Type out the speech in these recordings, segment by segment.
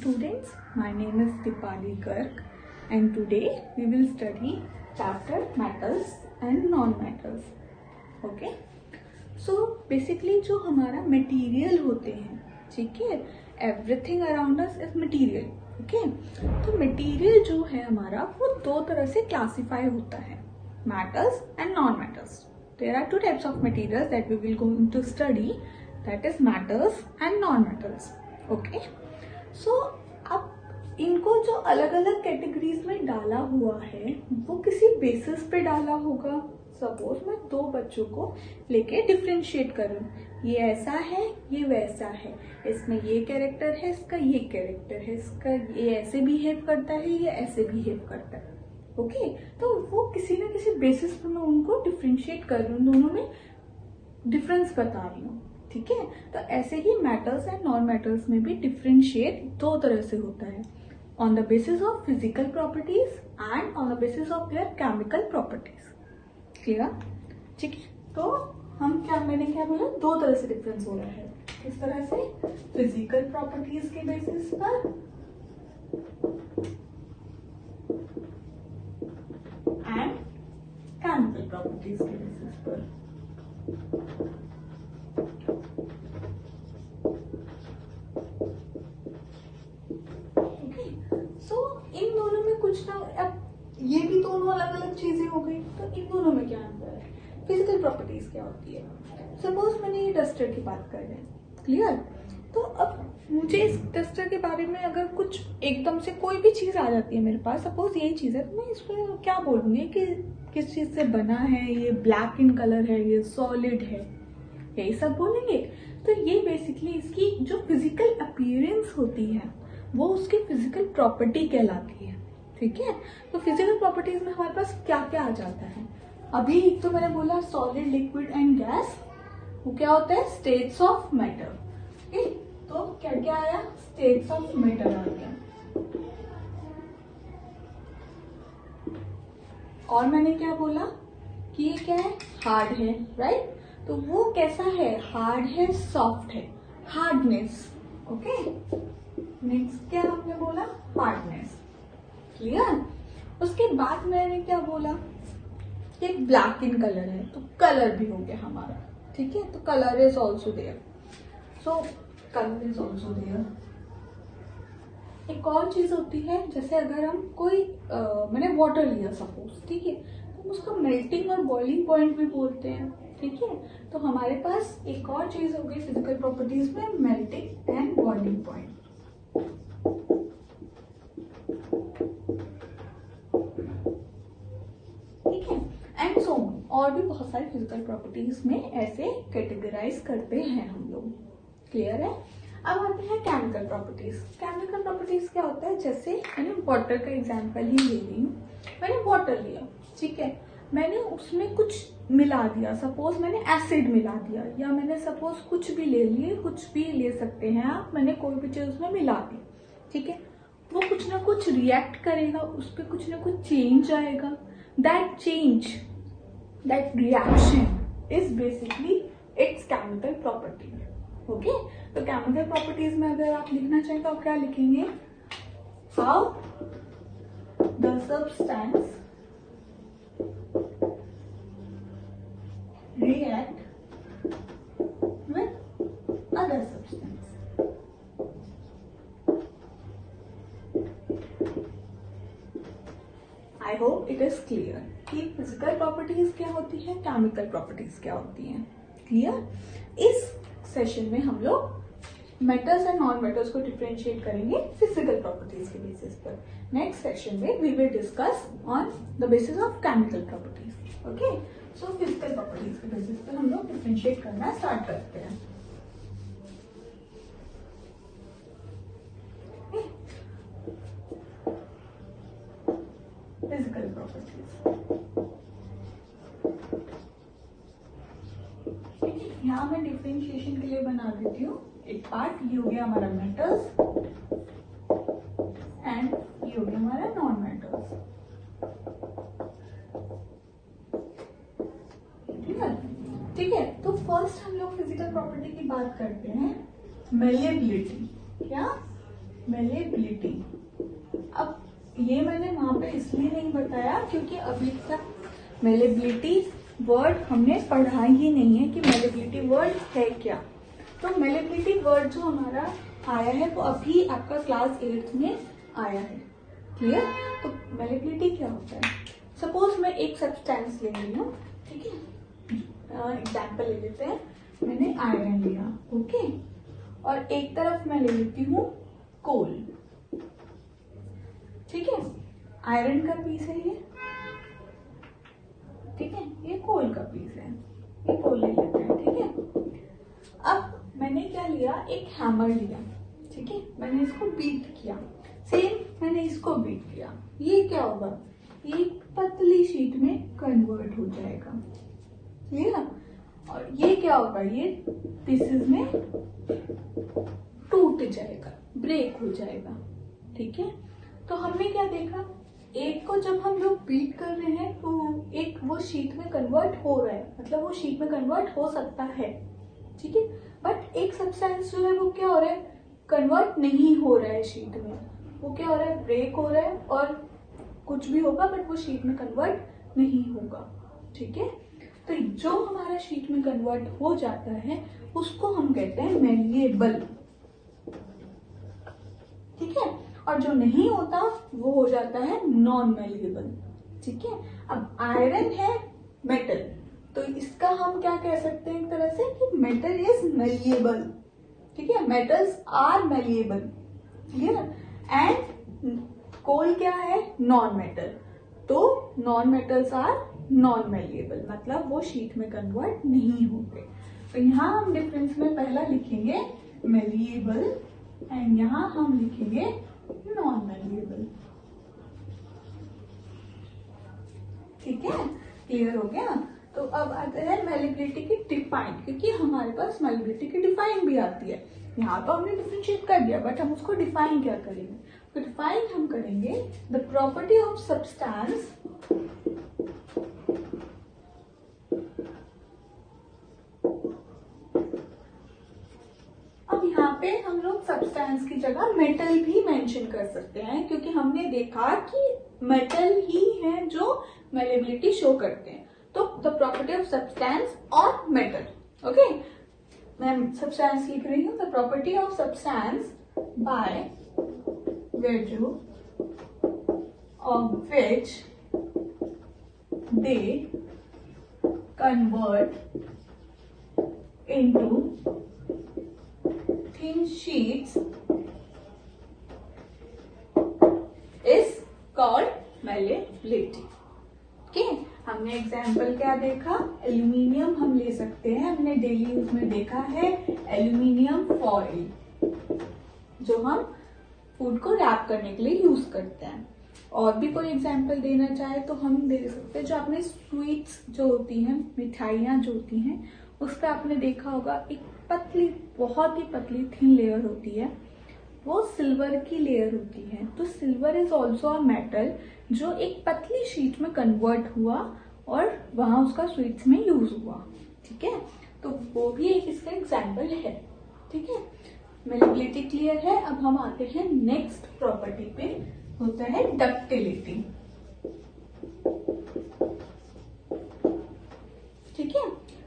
students, my name is Dipali Garg and today we will study chapter metals and non-metals. Okay? So basically जो हमारा material होते हैं, ठीक है, everything around us is material. Okay? तो material जो है हमारा वो दो तरह से classify होता है, metals and non-metals. There are two types of materials that we will going to study, that is metals and non-metals. Okay? So अब इनको जो अलग अलग कैटेगरीज में डाला हुआ है वो किसी बेसिस पे डाला होगा. सपोज मैं दो बच्चों को लेके डिफ्रेंशिएट करूं, ये ऐसा है ये वैसा है, इसमें ये कैरेक्टर है इसका ये कैरेक्टर है इसका, ये ऐसे बिहेव करता है ये ऐसे बिहेव करता है. ओके तो वो किसी ना किसी बेसिस पे मैं उनको डिफ्रेंशिएट कर रही हूँ, दोनों में डिफरेंस बता रही हूँ. ठीक है, तो ऐसे ही मेटल्स एंड नॉन मेटल्स में भी डिफरेंशिएट दो तरह से होता है, on the basis of physical properties and on the basis of their chemical properties. Clear? ठीक है, तो मैंने क्या बोला, दो तरह से डिफरेंस हो रहा है. किस तरह से? फिजिकल प्रॉपर्टीज के बेसिस पर एंड केमिकल प्रॉपर्टीज के बेसिस पर. इन दोनों में कुछ ना, अब ये भी दोनों अलग अलग चीजें हो गई, तो इन दोनों में क्या अंतर है? फिजिकल प्रॉपर्टीज क्या होती है? सपोज मैंने ये डस्टर की बात कर रहे हैं, क्लियर? तो अब मुझे इस डस्टर के बारे में अगर कुछ एकदम से कोई भी चीज आ जाती है मेरे पास, सपोज यही चीज है, तो मैं इसमें क्या बोलूंगी कि किस चीज से बना है, ये ब्लैक इन कलर है, ये सॉलिड है, यही सब बोलेंगे. तो ये बेसिकली इसकी जो फिजिकल अपीयरेंस होती है वो उसकी फिजिकल प्रॉपर्टी कहलाती है. ठीक है, तो फिजिकल प्रॉपर्टीज में हमारे पास क्या क्या आ जाता है? अभी एक तो मैंने बोला सॉलिड, लिक्विड एंड गैस, वो क्या होता है? States of matter. तो क्या क्या आया? स्टेट्स ऑफ मैटर आ गया. और मैंने क्या बोला कि ये क्या है? हार्ड है, राइट? तो वो कैसा है? हार्ड है, सॉफ्ट है, हार्डनेस. ओके, नेक्स्ट क्या आपने बोला? हार्डनेस. क्लियर? उसके बाद मैंने क्या बोला कि ब्लैक इन कलर है, तो कलर भी हो गया हमारा. ठीक है, तो colour is also there. So colour is also there. एक और चीज होती है, जैसे अगर हम कोई मैंने वाटर लिया सपोज, ठीक है, तो उसको मेल्टिंग और बॉइलिंग पॉइंट भी बोलते हैं. ठीक है, तो हमारे पास एक और चीज हो गई फिजिकल प्रॉपर्टीज में, मेल्टिंग एंड बॉइलिंग पॉइंट. ठीक है, एंड सो और भी बहुत सारी फिजिकल प्रॉपर्टीज में ऐसे कैटेगराइज करते हैं हम लोग. क्लियर है? अब आते हैं केमिकल प्रॉपर्टीज. केमिकल प्रॉपर्टीज क्या होता है? जैसे मैंने वाटर का एग्जांपल ही ले रही हूँ. मैंने वाटर लिया, ठीक है, मैंने उसमें कुछ मिला दिया, सपोज मैंने एसिड मिला दिया, या मैंने सपोज कुछ भी ले लिए, कुछ भी ले सकते हैं आप, मैंने कोई भी चीज उसमें मिला दी. ठीक है, वो कुछ ना कुछ रिएक्ट करेगा, उस पर कुछ ना कुछ चेंज आएगा. That change, that reaction is basically it's chemical property. Okay, तो केमिकल प्रॉपर्टीज में अगर आप लिखना चाहें तो आप क्या लिखेंगे? How the substance react with other substance. I hope it is clear कि फिजिकल प्रॉपर्टीज क्या होती है, केमिकल प्रॉपर्टीज क्या होती हैं. क्लियर? इस सेशन में हम लोग मेटल्स एंड नॉन मेटल्स को डिफरेंशिएट करेंगे फिजिकल प्रॉपर्टीज के बेसिस पर. नेक्स्ट सेशन में we will discuss on the basis of chemical properties. Okay, so physical properties के बेसिस पर हम लोग डिफरेंशिएट करना स्टार्ट करते हैं. फिजिकल प्रॉपर्टीज, यहाँ मैं डिफरेंशिएशन के लिए बना देती हूँ एक पार्ट. ये हो गया हमारा मेटल्स एंड ये हो गया हमारा नॉन मेटल्स. ठीक है, तो फर्स्ट हम लोग फिजिकल प्रॉपर्टी की बात करते हैं, मेलिएबिलिटी. क्या? मेलेबिलिटी। अब ये मैंने वहां पे इसलिए नहीं बताया क्योंकि अभी तक मेलेबिलिटी वर्ड हमने पढ़ा ही नहीं है कि मेलेबिलिटी वर्ड है क्या। तो मेलेबिलिटी वर्ड जो हमारा आया है वो अभी आपका क्लास 8th में आया है। क्लियर? तो मेलेबिलिटी क्या होता है? सपोज मैं एक सब्सटेंस ले रही हूँ, ठीक है, एग्जाम्पल ले लेते हैं, मैंने आयरन लिया, ओके, और एक तरफ मैं ले लेती हूँ कोल, ठीक है, आयरन का पीस है ये, ठीक है, ये कोल का पीस है, ये कोल ले लेते हैं, ठीक है। अब मैंने क्या लिया, एक हैमर लिया, ठीक है, मैंने इसको बीट किया, सेम मैंने इसको बीट किया, ये क्या होगा, ये पतली शीट में कन्वर्ट हो जाएगा, क्लियर? और ये क्या होगा, ये पीसेस में टूट जाएगा, ब्रेक हो जाएगा, ठीक है। तो हमने क्या देखा, एक को जब हम लोग बीट कर रहे हैं तो एक वो शीट में कन्वर्ट हो रहा है, मतलब वो शीट में कन्वर्ट हो सकता है, ठीक है। बट एक सब्सटेंस जो है वो क्या हो रहा है, कन्वर्ट नहीं हो रहा है शीट में, वो क्या हो रहा है, ब्रेक हो रहा है और कुछ भी होगा बट वो शीट में कन्वर्ट नहीं होगा, ठीक है। तो जो हमारा शीट में कन्वर्ट हो जाता है उसको हम कहते हैं मेलिएबल, ठीक है, और जो नहीं होता वो हो जाता है नॉन मेलिएबल, ठीक है। अब आयरन है मेटल, तो इसका हम क्या कह सकते हैं एक तरह से कि मेटल इज मेलिएबल, ठीक है, metals are malleable, clear. And coal क्या है, नॉन मेटल, तो non metals are non malleable, मतलब वो शीट में कन्वर्ट नहीं होते। तो यहाँ हम डिफरेंस में पहला लिखेंगे मेलिएबल एंड यहाँ हम लिखेंगे नॉन मेलिएबल, ठीक है, क्लियर हो गया। तो अब आते हैं मेलिबिलिटी की डिफाइन, क्योंकि हमारे पास मेलिबिलिटी की डिफाइन भी आती है, यहाँ तो हमने डिफरेंशिएट कर दिया बट हम उसको डिफाइन क्या करेंगे, तो डिफाइन हम करेंगे द प्रॉपर्टी ऑफ सब्सटेंस यहाँ पे हम लोग सब्सटेंस की जगह मेटल भी मेंशन कर सकते हैं, क्योंकि हमने देखा कि मेटल ही है जो मेलेबिलिटी शो करते हैं। तो द प्रॉपर्टी ऑफ सब्सटेंस और मेटल, ओके, मैं सब्सटेंस लिख रही हूँ, the property of substance by virtue of which they convert into thin sheets is called malleability, okay. हमने एग्जाम्पल क्या देखा, एल्यूमिनियम हम ले सकते हैं, हमने डेली यूज में देखा है एल्यूमिनियम फॉइल, जो हम फूड को रैप करने के लिए यूज करते हैं। और भी कोई एग्जाम्पल देना चाहे तो हम दे सकते हैं, जो आपने स्वीट्स जो होती हैं, मिठाइयाँ जो होती हैं, उस पर आपने देखा होगा एक पतली, बहुत ही पतली थिन लेयर होती है, वो सिल्वर की लेयर होती है। तो silver is also a metal जो एक पतली शीट में कन्वर्ट हुआ और वहां उसका स्वीट्स में यूज हुआ, ठीक है। तो वो भी एक इसका एग्जाम्पल है, ठीक है। मेलेबिलिटी क्लियर है। अब हम आते हैं नेक्स्ट प्रॉपर्टी पे, होता है डक्टिलिटी, ठीक है।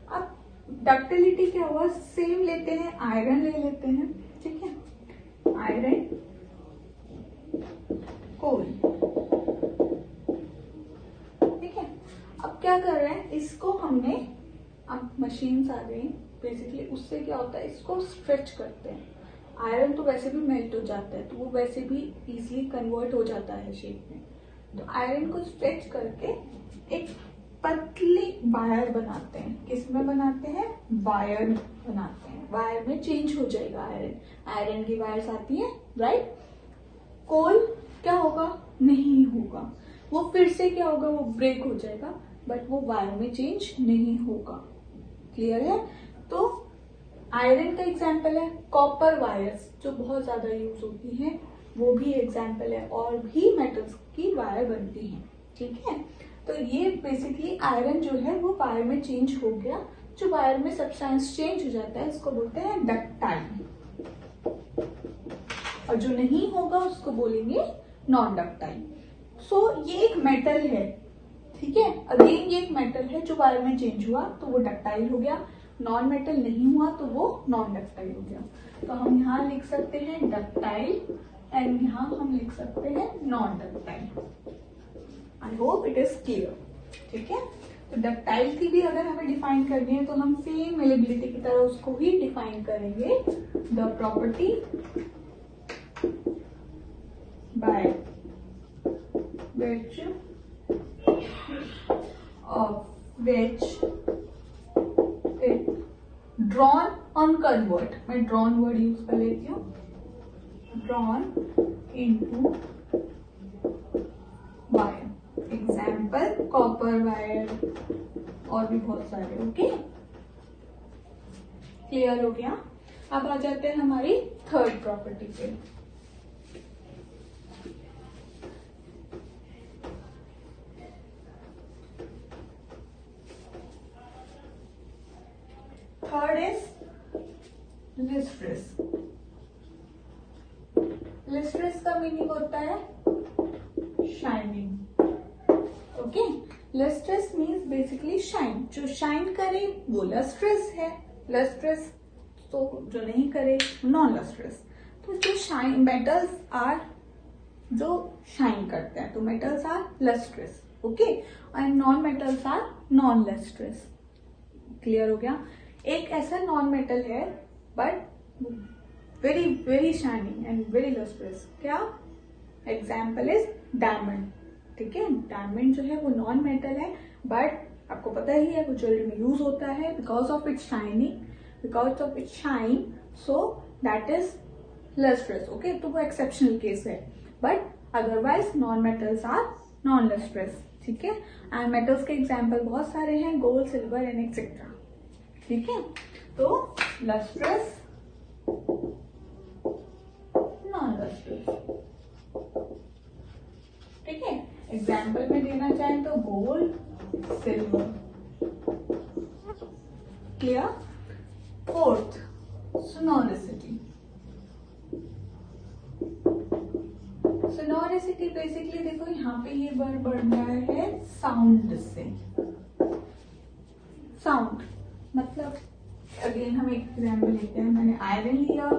अब डक्टिलिटी क्या हुआ, सेम लेते हैं, आयरन ले लेते हैं, ठीक है, आयरन कोल, ठीक है। अब क्या कर रहे हैं, इसको हमने, अब मशीन्स आ गई बेसिकली, उससे क्या होता है, इसको स्ट्रेच करते हैं। आयरन तो वैसे भी मेल्ट हो जाता है, तो वो वैसे भी इजीली कन्वर्ट हो जाता है शेप में। तो आयरन को स्ट्रेच करके एक पतली वायर बनाते हैं। किस में बनाते हैं, वायर बनाते हैं, वायर में चेंज हो जाएगा आयरन, आयरन की वायर्स आती है, राइट। कोल क्या होगा, नहीं होगा, वो फिर से क्या होगा, वो ब्रेक हो जाएगा, बट वो वायर में चेंज नहीं होगा, क्लियर है। तो आयरन का एग्जाम्पल है कॉपर वायर्स, जो बहुत ज्यादा यूज होती हैं, वो भी एग्जाम्पल है, और भी मेटल्स की वायर बनती हैं, ठीक है। तो ये बेसिकली आयरन जो है वो वायर में चेंज हो गया, जो वायर में सब्सटेंस चेंज हो जाता है इसको बोलते हैं डक्टाइल, और जो नहीं होगा उसको बोलेंगे नॉन डक्टाइल। सो ये एक मेटल है, ठीक है, अगेन ये एक मेटल है, जो बारे में चेंज हुआ तो वो डक्टाइल हो गया, नॉन मेटल नहीं हुआ तो वो नॉन डक्टाइल हो गया। तो हम यहाँ लिख सकते हैं डक्टाइल एंड यहाँ हम लिख सकते हैं non ductile. I hope it is clear, ठीक है। तो डक्टाइल की भी अगर हमें डिफाइन करनी है तो हम सेम मेलेबिलिटी की तरह उसको ही डिफाइन करेंगे, the property bye which of which it drawn on convert, मैं drawn word यूज कर लेती हूँ, drawn into wire, example copper wire और भी बहुत सारे। ओके, क्लियर हो गया। अब आ जाते हैं हमारी थर्ड प्रॉपर्टी पे। Third is lustrous. लिस्ट्रस का मीनिंग होता है shining. Okay, lustrous means basically shine, जो शाइन करे वो लस्ट्रस है, लस्ट्रस, तो जो नहीं करे नॉन लस्ट्रस। तो जो शाइन मेटल्स आर जो शाइन करते हैं तो metals are lustrous, okay, and non metals are non lustrous. Clear हो गया। एक ऐसा नॉन मेटल है but very very shining and very lustrous, क्या एग्जाम्पल इज डायमंड, ठीक है। डायमंड जो है वो नॉन मेटल है बट आपको पता ही है वो ज्वेलरी में यूज होता है because of its shining, because of its shine, so that is lustrous. Okay, तो वो एक्सेप्शनल केस है, but otherwise non metals are non lustrous, ठीक है। एंड मेटल्स के एग्जाम्पल बहुत सारे हैं, गोल्ड, सिल्वर एंड एक्सेट्रा, ठीक है। तो लस्ट्रस, नॉन लस्ट्रस, ठीक है। एग्जाम्पल में देना चाहें तो gold, silver, clear. Fourth, sonority. Sonority basically देखो यहाँ पे ये वर्ड बढ़ रहा है साउंड से। साउंड मतलब अगेन हम एक एग्जाम्पल लेते हैं, मैंने आयरन लिया,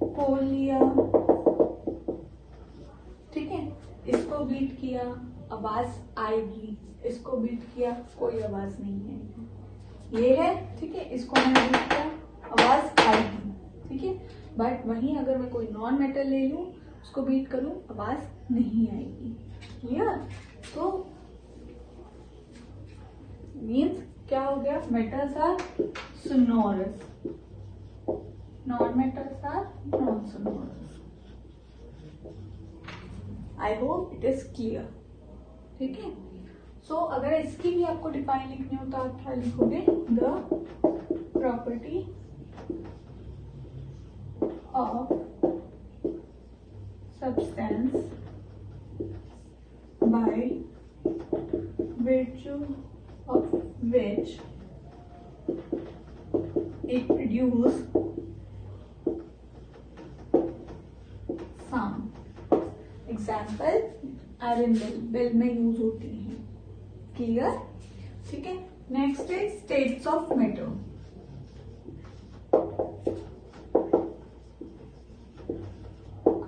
कोल लिया, ठीक है, इसको बीट किया आवाज आएगी, इसको बीट किया कोई आवाज नहीं आएगी, ये है, ठीक है, इसको मैंने बीट किया आवाज आएगी, ठीक है। बट वहीं अगर मैं कोई नॉन मेटल ले लूं, उसको बीट करूं, आवाज नहीं आएगी, क्लियर। तो मीन्स क्या हो गया, metals are sonorous, non metals are non sonorous. I hope it is clear, ठीक है। सो अगर इसकी भी आपको डिफाइन लिखनी हो तो आप क्या लिखोगे, the property of substance by virtue of which it produce sound। Example iron bell में यूज होती है, क्लियर, ठीक है। Next is states of matter.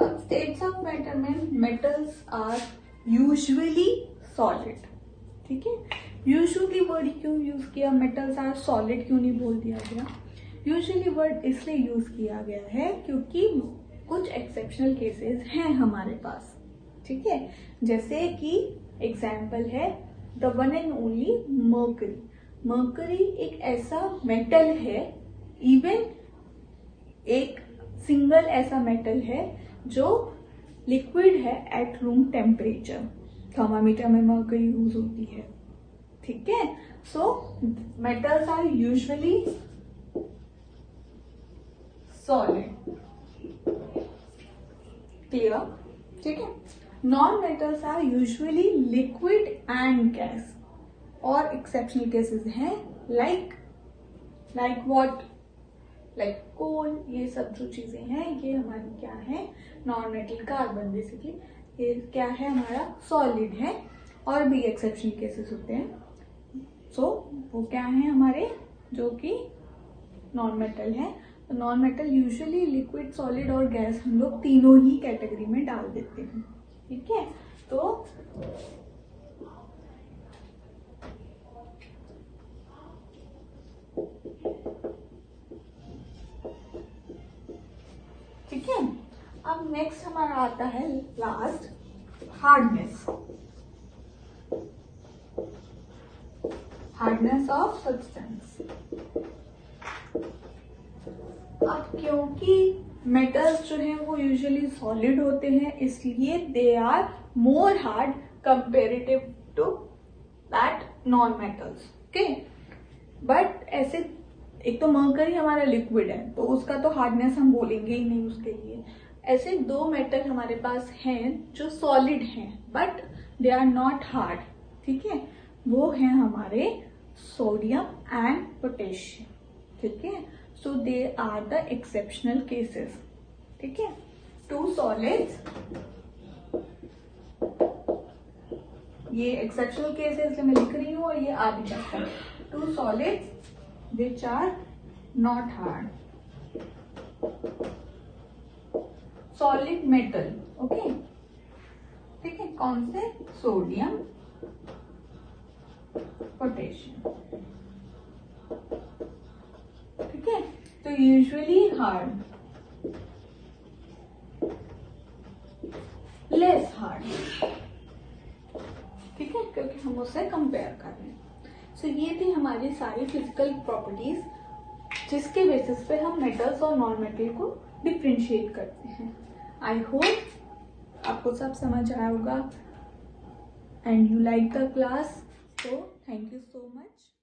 अब स्टेट्स ऑफ मैटर में मेटल्स आर यूजुअली सॉलिड, ठीक है। यूजुअली वर्ड क्यों यूज किया, मेटल्स आर सॉलिड क्यों नहीं बोल दिया गया। यूजुअली वर्ड इसलिए यूज किया गया है क्योंकि कुछ एक्सेप्शनल केसेस हैं हमारे पास, ठीक है। जैसे कि एग्जाम्पल है the one and only mercury. Mercury एक ऐसा मेटल है, इवन एक सिंगल ऐसा मेटल है जो लिक्विड है एट रूम टेम्परेचर। थर्मामीटर में मर्करी यूज होती है, ठीक है। So metals are usually solid, clear, ठीक है। Non metals are usually liquid and gas, और एक्सेप्शनल केसेस हैं लाइक व्हाट, लाइक कोल, ये सब जो चीजें हैं ये हमारी क्या है, नॉन मेटल। कार्बन बेसिकली ये क्या है, हमारा सॉलिड है। और भी एक्सेप्शन केसेस होते हैं, सो वो क्या है हमारे, जो कि नॉन मेटल है। तो non metal usually liquid, solid और गैस हम लोग तीनों ही कैटेगरी में डाल देते हैं, ठीक है। तो ठीक है, अब नेक्स्ट हमारा आता है last, hardness. Hardness of substance. अब क्योंकि मेटल्स जो हैं वो यूजुअली सॉलिड होते हैं, इसलिए they are more hard comparative to that non metals, okay. But ऐसे, एक तो मर्करी हमारा लिक्विड है तो उसका तो हार्डनेस हम बोलेंगे ही नहीं उसके लिए। ऐसे दो मेटल हमारे पास हैं जो सॉलिड हैं but they are not hard, ठीक है। वो हैं हमारे सोडियम एंड पोटेशियम, ठीक है। So they are the exceptional cases, ठीक है। टू सॉलिड्स, ये एक्सेप्शनल केस है इसलिए मैं लिख रही हूं और ये आ भी जाता है। Two solids which are not hard, solid metal, okay, ठीक है। कौन से, सोडियम, पोटेशियम, ठीक है। तो यूजुअली हार्ड, लेस हार्ड, ठीक है, क्योंकि हम उससे कंपेयर कर रहे हैं। सो ये थी हमारी सारी फिजिकल प्रॉपर्टीज जिसके बेसिस पे हम मेटल्स और नॉन मेटल को डिफ्रेंशिएट करते हैं। आई होप आपको सब समझ आया होगा and you like the class, so thank you so much.